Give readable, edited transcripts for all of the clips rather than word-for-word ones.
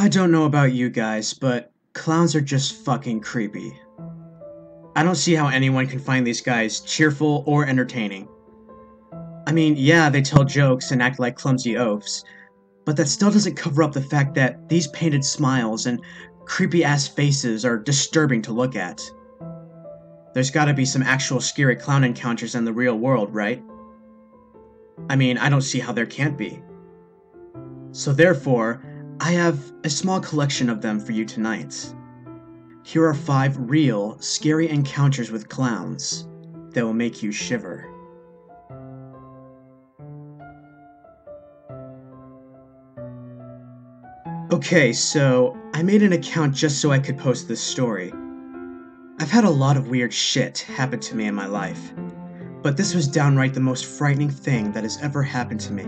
I don't know about you guys, but clowns are just fucking creepy. I don't see how anyone can find these guys cheerful or entertaining. I mean, yeah, they tell jokes and act like clumsy oafs, but that still doesn't cover up the fact that these painted smiles and creepy ass faces are disturbing to look at. There's gotta be some actual scary clown encounters in the real world, right? I mean, I don't see how there can't be. So therefore, I have a small collection of them for you tonight. Here are 5 real, scary encounters with clowns that will make you shiver. Okay, so I made an account just so I could post this story. I've had a lot of weird shit happen to me in my life, but this was downright the most frightening thing that has ever happened to me.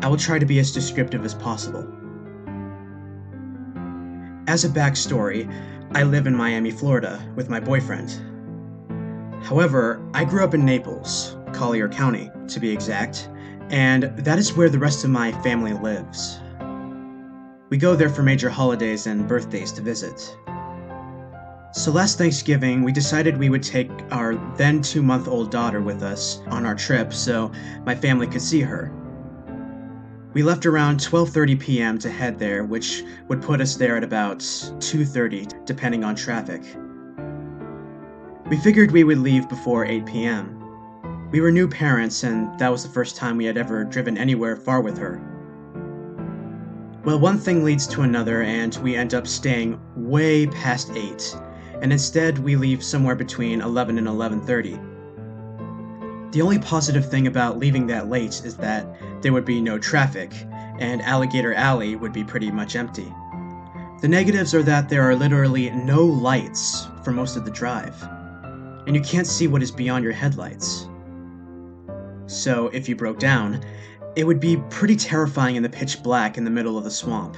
I will try to be as descriptive as possible. As a backstory, I live in Miami, Florida, with my boyfriend. However, I grew up in Naples, Collier County, to be exact, and that is where the rest of my family lives. We go there for major holidays and birthdays to visit. So last Thanksgiving, we decided we would take our then 2-month-old daughter with us on our trip so my family could see her. We left around 12:30 p.m. to head there, which would put us there at about 2:30, depending on traffic. We figured we would leave before 8 p.m. We were new parents, and that was the first time we had ever driven anywhere far with her. Well, one thing leads to another, and we end up staying way past 8, and instead we leave somewhere between 11 and 11:30. The only positive thing about leaving that late is that there would be no traffic, and Alligator Alley would be pretty much empty. The negatives are that there are literally no lights for most of the drive, and you can't see what is beyond your headlights. So if you broke down, it would be pretty terrifying in the pitch black in the middle of the swamp.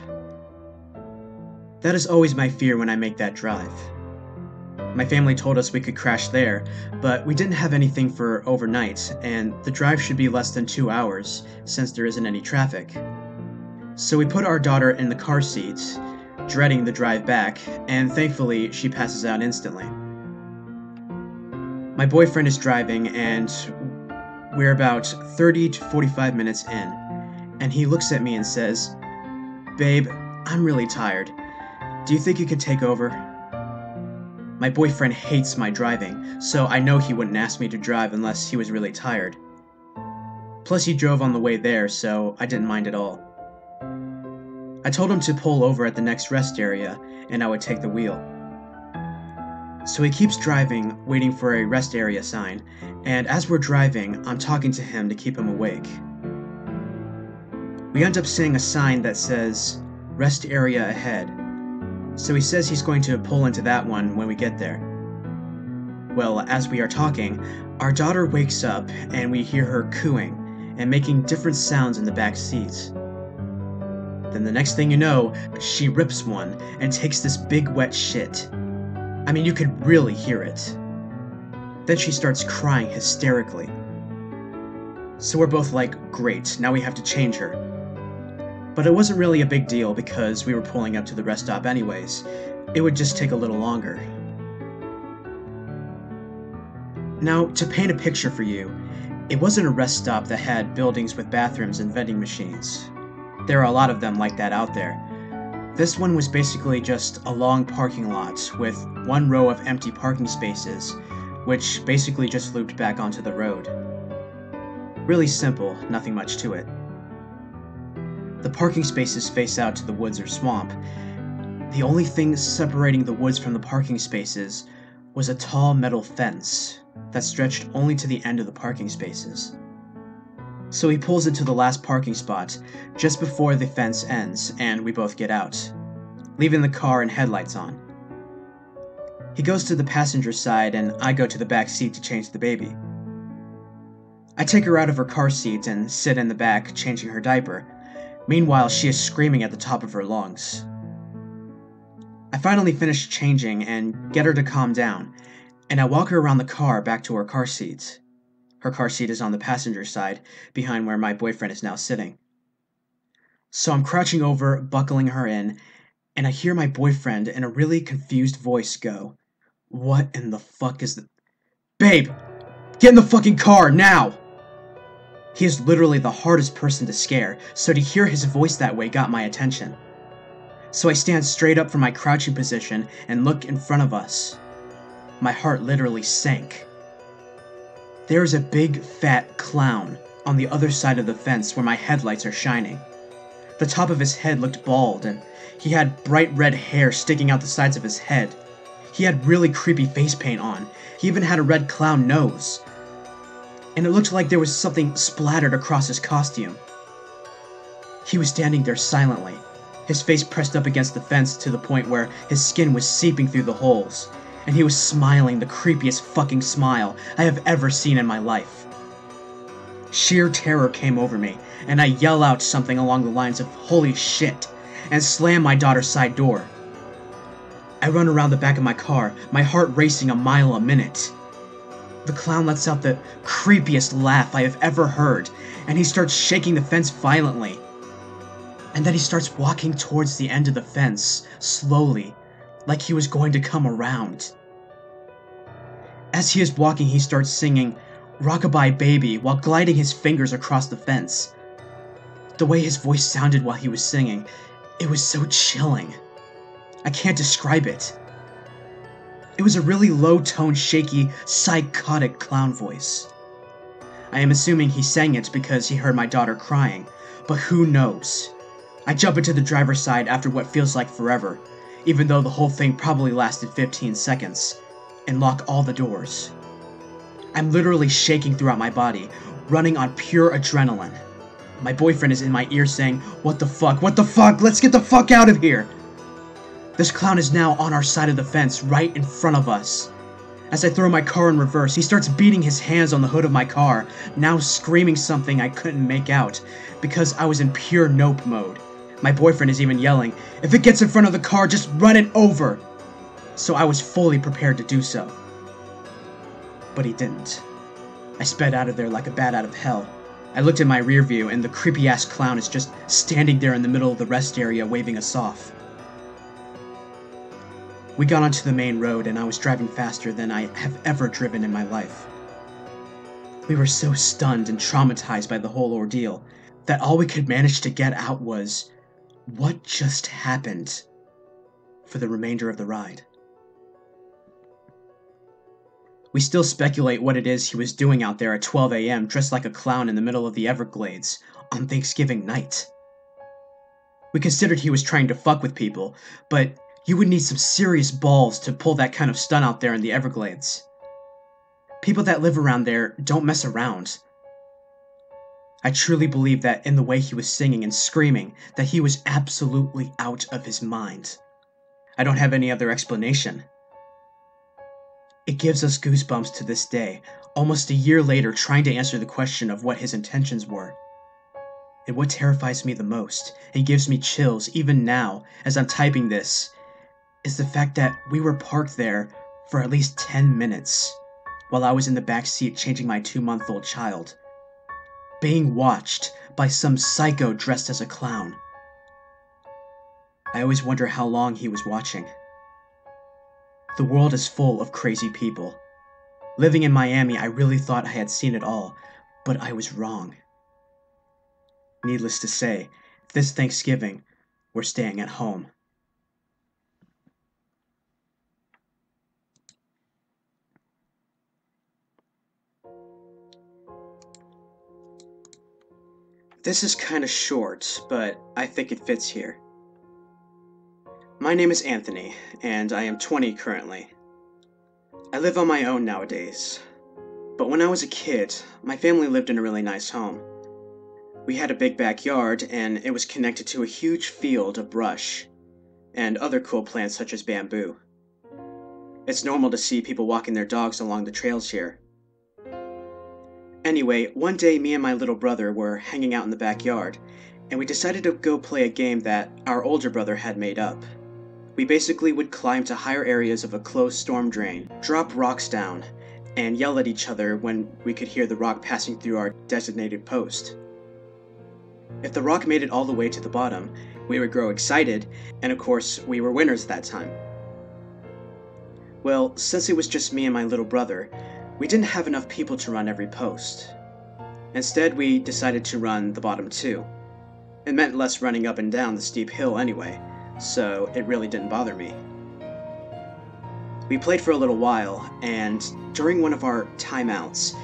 That is always my fear when I make that drive. My family told us we could crash there, but we didn't have anything for overnight, and the drive should be less than 2 hours, since there isn't any traffic. So we put our daughter in the car seat, dreading the drive back, and thankfully she passes out instantly. My boyfriend is driving, and we're about 30 to 45 minutes in, and he looks at me and says, "Babe, I'm really tired. Do you think you could take over?" My boyfriend hates my driving, so I know he wouldn't ask me to drive unless he was really tired. Plus he drove on the way there, so I didn't mind at all. I told him to pull over at the next rest area, and I would take the wheel. So he keeps driving, waiting for a rest area sign, and as we're driving, I'm talking to him to keep him awake. We end up seeing a sign that says, "Rest area ahead." So he says he's going to pull into that one when we get there. Well, as we are talking, our daughter wakes up and we hear her cooing and making different sounds in the back seat. Then the next thing you know, she rips one and takes this big wet shit. I mean, you could really hear it. Then she starts crying hysterically. So we're both like, great, now we have to change her. But it wasn't really a big deal because we were pulling up to the rest stop anyways. It would just take a little longer. Now, to paint a picture for you, it wasn't a rest stop that had buildings with bathrooms and vending machines. There are a lot of them like that out there. This one was basically just a long parking lot with one row of empty parking spaces, which basically just looped back onto the road. Really simple, nothing much to it. The parking spaces face out to the woods or swamp. The only thing separating the woods from the parking spaces was a tall metal fence that stretched only to the end of the parking spaces. So he pulls into the last parking spot just before the fence ends, and we both get out, leaving the car and headlights on. He goes to the passenger side, and I go to the back seat to change the baby. I take her out of her car seat and sit in the back, changing her diaper. Meanwhile, she is screaming at the top of her lungs. I finally finish changing and get her to calm down, and I walk her around the car back to her car seat. Her car seat is on the passenger side, behind where my boyfriend is now sitting. So I'm crouching over, buckling her in, and I hear my boyfriend in a really confused voice go, "What in the fuck is that? Babe, get in the fucking car, now!" He is literally the hardest person to scare, so to hear his voice that way got my attention. So I stand straight up from my crouching position and look in front of us. My heart literally sank. There is a big, fat clown on the other side of the fence where my headlights are shining. The top of his head looked bald, and he had bright red hair sticking out the sides of his head. He had really creepy face paint on. He even had a red clown nose. And it looked like there was something splattered across his costume. He was standing there silently, his face pressed up against the fence to the point where his skin was seeping through the holes, and he was smiling the creepiest fucking smile I have ever seen in my life. Sheer terror came over me, and I yell out something along the lines of "holy shit," and slam my daughter's side door. I run around the back of my car, my heart racing a mile a minute. The clown lets out the creepiest laugh I have ever heard, and he starts shaking the fence violently. And then he starts walking towards the end of the fence, slowly, like he was going to come around. As he is walking, he starts singing "Rockabye Baby" while gliding his fingers across the fence. The way his voice sounded while he was singing, it was so chilling. I can't describe it. It was a really low-toned, shaky, psychotic clown voice. I am assuming he sang it because he heard my daughter crying, but who knows? I jump into the driver's side after what feels like forever, even though the whole thing probably lasted 15 seconds, and lock all the doors. I'm literally shaking throughout my body, running on pure adrenaline. My boyfriend is in my ear saying, "What the fuck? What the fuck? Let's get the fuck out of here!" This clown is now on our side of the fence, right in front of us. As I throw my car in reverse, he starts beating his hands on the hood of my car, now screaming something I couldn't make out, because I was in pure nope mode. My boyfriend is even yelling, "If it gets in front of the car, just run it over!" So I was fully prepared to do so. But he didn't. I sped out of there like a bat out of hell. I looked in my rear view, and the creepy-ass clown is just standing there in the middle of the rest area waving us off. We got onto the main road, and I was driving faster than I have ever driven in my life. We were so stunned and traumatized by the whole ordeal that all we could manage to get out was, "What just happened?" for the remainder of the ride. We still speculate what it is he was doing out there at 12 a.m. dressed like a clown in the middle of the Everglades on Thanksgiving night. We considered he was trying to fuck with people, but you would need some serious balls to pull that kind of stunt out there in the Everglades. People that live around there don't mess around. I truly believe that in the way he was singing and screaming, that he was absolutely out of his mind. I don't have any other explanation. It gives us goosebumps to this day, almost a year later trying to answer the question of what his intentions were. And what terrifies me the most, and gives me chills even now as I'm typing this, is the fact that we were parked there for at least 10 minutes, while I was in the back seat changing my 2-month-old child, being watched by some psycho dressed as a clown. I always wonder how long he was watching. The world is full of crazy people. Living in Miami, I really thought I had seen it all, but I was wrong. Needless to say, this Thanksgiving, we're staying at home. This is kinda short, but I think it fits here. My name is Anthony, and I am 20 currently. I live on my own nowadays. But when I was a kid, my family lived in a really nice home. We had a big backyard, and it was connected to a huge field of brush, and other cool plants such as bamboo. It's normal to see people walking their dogs along the trails here. Anyway, one day me and my little brother were hanging out in the backyard, and we decided to go play a game that our older brother had made up. We basically would climb to higher areas of a closed storm drain, drop rocks down, and yell at each other when we could hear the rock passing through our designated post. If the rock made it all the way to the bottom, we would grow excited, and of course, we were winners that time. Well, since it was just me and my little brother, we didn't have enough people to run every post. Instead, we decided to run the bottom two. It meant less running up and down the steep hill anyway, so it really didn't bother me. We played for a little while, and during one of our timeouts,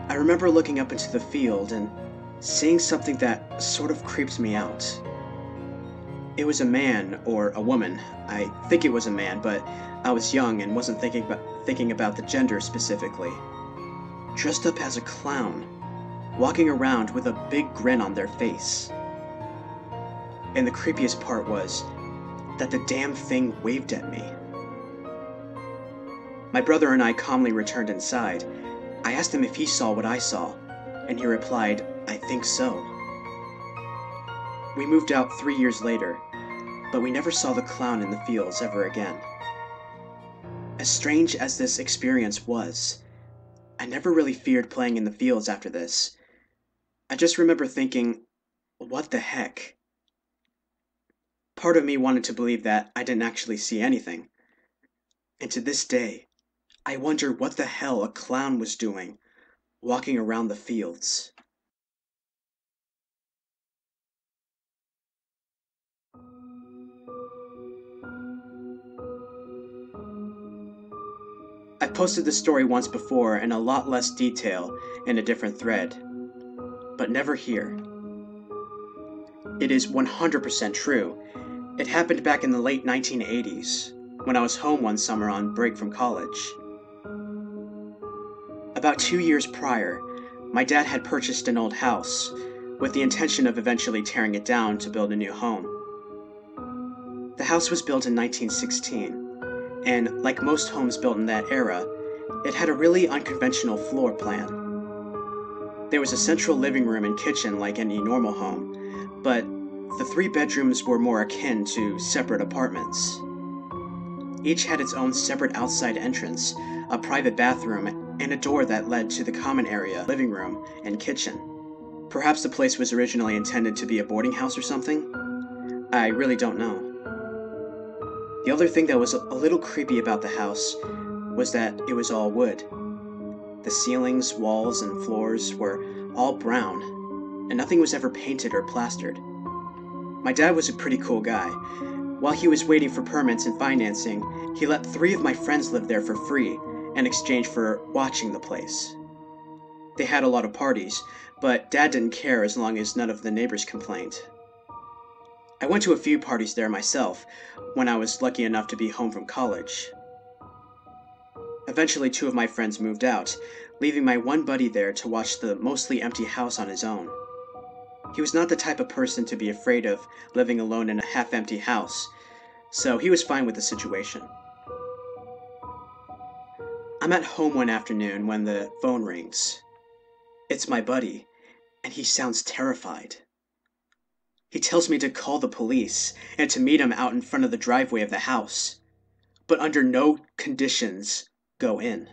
I remember looking up into the field and seeing something that sort of creeped me out. It was a man, or a woman. I think it was a man, but I was young and wasn't thinking about the gender specifically. Dressed up as a clown, walking around with a big grin on their face. And the creepiest part was that the damn thing waved at me. My brother and I calmly returned inside. I asked him if he saw what I saw, and he replied, "I think so." We moved out 3 years later, but we never saw the clown in the fields ever again. As strange as this experience was, I never really feared playing in the fields after this. I just remember thinking, what the heck? Part of me wanted to believe that I didn't actually see anything. And to this day, I wonder what the hell a clown was doing, walking around the fields. I've posted this story once before in a lot less detail in a different thread, but never here. It is 100% true. It happened back in the late 1980s, when I was home one summer on break from college. About 2 years prior, my dad had purchased an old house, with the intention of eventually tearing it down to build a new home. The house was built in 1916, and like most homes built in that era, it had a really unconventional floor plan. There was a central living room and kitchen like any normal home, but the 3 bedrooms were more akin to separate apartments. Each had its own separate outside entrance, a private bathroom, and a door that led to the common area, living room, and kitchen. Perhaps the place was originally intended to be a boarding house or something? I really don't know. The other thing that was a little creepy about the house was that it was all wood. The ceilings, walls, and floors were all brown, and nothing was ever painted or plastered. My dad was a pretty cool guy. While he was waiting for permits and financing, he let 3 of my friends live there for free in exchange for watching the place. They had a lot of parties, but Dad didn't care as long as none of the neighbors complained. I went to a few parties there myself, when I was lucky enough to be home from college. Eventually 2 of my friends moved out, leaving my one buddy there to watch the mostly empty house on his own. He was not the type of person to be afraid of living alone in a half-empty house, so he was fine with the situation. I'm at home one afternoon when the phone rings. It's my buddy, and he sounds terrified. He tells me to call the police and to meet him out in front of the driveway of the house, but under no conditions go in.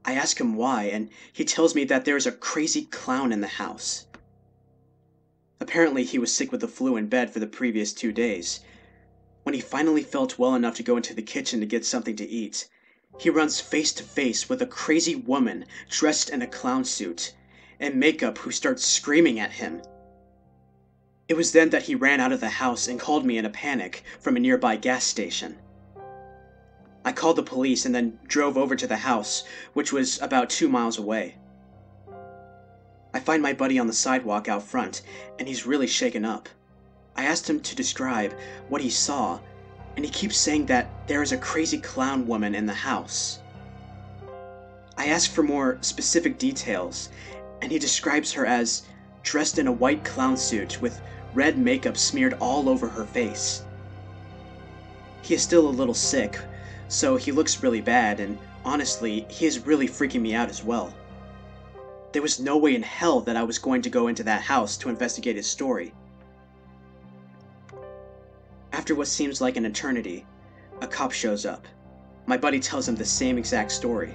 I ask him why, and he tells me that there is a crazy clown in the house. Apparently he was sick with the flu in bed for the previous 2 days. When he finally felt well enough to go into the kitchen to get something to eat, he runs face to face with a crazy woman dressed in a clown suit and makeup who starts screaming at him. It was then that he ran out of the house and called me in a panic from a nearby gas station. I called the police and then drove over to the house, which was about 2 miles away. I find my buddy on the sidewalk out front, and he's really shaken up. I asked him to describe what he saw, and he keeps saying that there is a crazy clown woman in the house. I ask for more specific details, and he describes her as dressed in a white clown suit with red makeup smeared all over her face. He is still a little sick, so he looks really bad, and honestly, he is really freaking me out as well. There was no way in hell that I was going to go into that house to investigate his story. After what seems like an eternity, a cop shows up. My buddy tells him the same exact story.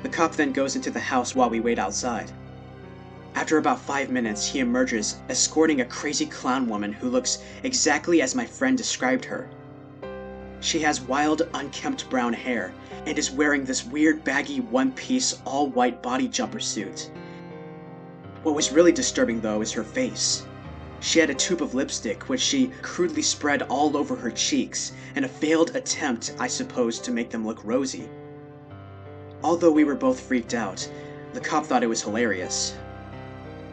The cop then goes into the house while we wait outside. After about 5 minutes, he emerges, escorting a crazy clown woman who looks exactly as my friend described her. She has wild, unkempt brown hair and is wearing this weird baggy one-piece all-white body jumper suit. What was really disturbing though is her face. She had a tube of lipstick which she crudely spread all over her cheeks in a failed attempt, I suppose, to make them look rosy. Although we were both freaked out, the cop thought it was hilarious.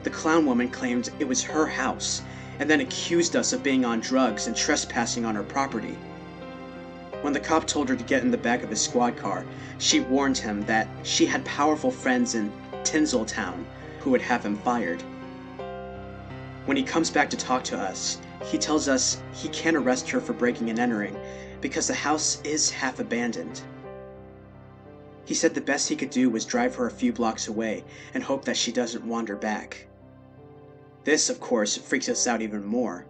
The clown woman claimed it was her house and then accused us of being on drugs and trespassing on her property. When the cop told her to get in the back of his squad car, she warned him that she had powerful friends in Tinseltown who would have him fired. When he comes back to talk to us, he tells us he can't arrest her for breaking and entering because the house is half abandoned. He said the best he could do was drive her a few blocks away and hope that she doesn't wander back. This, of course, freaks us out even more.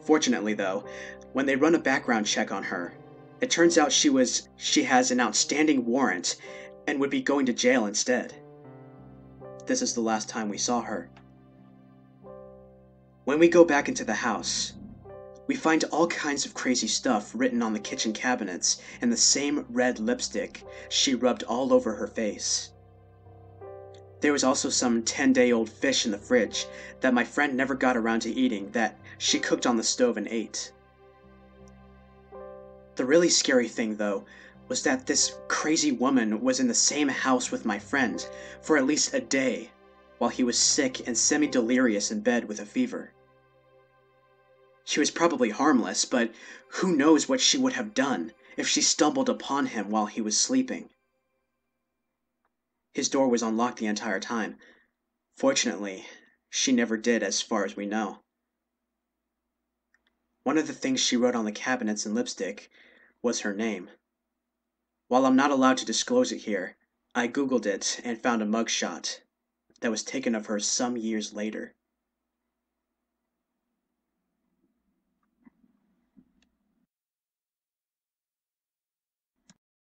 Fortunately, though, when they run a background check on her, it turns out she has an outstanding warrant and would be going to jail instead. This is the last time we saw her. When we go back into the house, we find all kinds of crazy stuff written on the kitchen cabinets and the same red lipstick she rubbed all over her face. There was also some 10-day-old fish in the fridge that my friend never got around to eating that she cooked on the stove and ate. The really scary thing, though, was that this crazy woman was in the same house with my friend for at least a day while he was sick and semi-delirious in bed with a fever. She was probably harmless, but who knows what she would have done if she stumbled upon him while he was sleeping. His door was unlocked the entire time. Fortunately, she never did as far as we know. One of the things she wrote on the cabinets in lipstick was her name. While I'm not allowed to disclose it here, I googled it and found a mugshot that was taken of her some years later.